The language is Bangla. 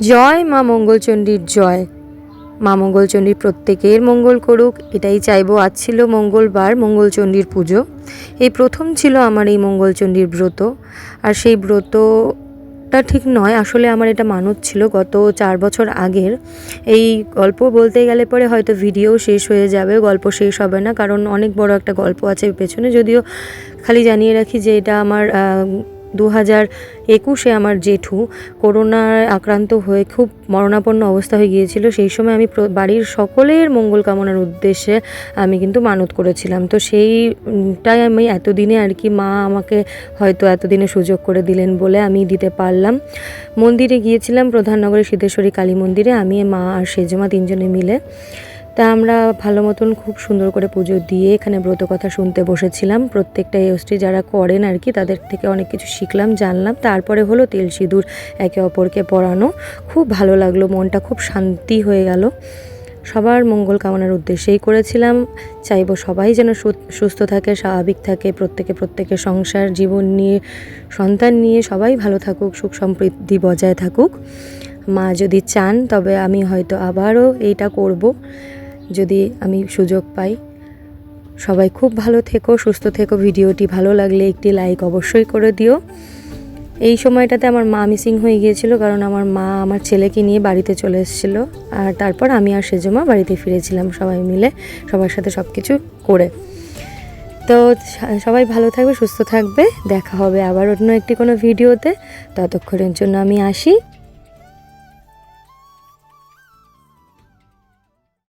জয় মা মঙ্গলচণ্ডীর জয়। মা মঙ্গলচণ্ডীর প্রত্যেকের মঙ্গল করুক, এটাই চাইবো। আজ ছিল মঙ্গলবার, মঙ্গলচণ্ডীর পুজো। এই প্রথম ছিল আমার এই মঙ্গলচণ্ডীর ব্রত। আর সেই ব্রতটা ঠিক নয়, আসলে আমার এটা মানত ছিল গত 4 বছর আগের। এই গল্প বলতে গেলে পরে হয়তো ভিডিও শেষ হয়ে যাবে, গল্প শেষ হবে না, কারণ অনেক বড় একটা গল্প আছে পেছনে। যদিও খালি জানিয়ে রাখি যে এটা আমার 2021-এ আমার জেঠু করোনার আক্রান্ত হয়ে খুব মরণাপন্ন অবস্থা হয়ে গিয়েছিল। সেই সময় আমি বাড়ির সকলের মঙ্গল কামনার উদ্দেশ্যে আমি কিন্তু মানত করেছিলাম। তো সেইটাই আমি এতদিনে আর কি মা আমাকে হয়তো এতদিনে সুযোগ করে দিলেন বলে আমি দিতে পারলাম। মন্দিরে গিয়েছিলাম, প্রধাননগরের সিদ্ধেশ্বরী কালী মন্দিরে, আমি মা আর সেজমা 3 জনে মিলে। তা আমরা ভালো মতন খুব সুন্দর করে পুজো দিয়ে এখানে ব্রত কথা শুনতে বসেছিলাম। প্রত্যেকটা এসটি যারা করেন আর কি তাদের থেকে অনেক কিছু শিখলাম, জানলাম। তারপরে হলো তেল সিঁদুর একে অপরকে পরানো। খুব ভালো লাগলো, মনটা খুব শান্তি হয়ে গেল। সবার মঙ্গল কামনার উদ্দেশ্যেই করেছিলাম। চাইবো সবাই যেন সুস্থ থাকে, স্বাভাবিক থাকে, প্রত্যেকের সংসার জীবন নিয়ে, সন্তান নিয়ে সবাই ভালো থাকুক, সুখ সমৃদ্ধি বজায় থাকুক। মা যদি চান তবে আমি হয়তো আবারও এইটা করব, যদি আমি সুযোগ পাই। সবাই খুব ভালো থেকো, সুস্থ থেকো। ভিডিওটি ভালো লাগলে একটি লাইক অবশ্যই করে দিও। এই সময়টাতে আমার মা মিসিং হয়ে গিয়েছিল, কারণ আমার মা আমার ছেলেকে নিয়ে বাড়িতে চলে এসেছিল। আর তারপর আমি আর সেজমা বাড়িতে ফিরেছিলাম সবাই মিলে, সবার সাথে সব কিছু করে। তো সবাই ভালো থাকবে, সুস্থ থাকবে। দেখা হবে আবার অন্য একটি কোনো ভিডিওতে। ততক্ষণের জন্য আমি আসি।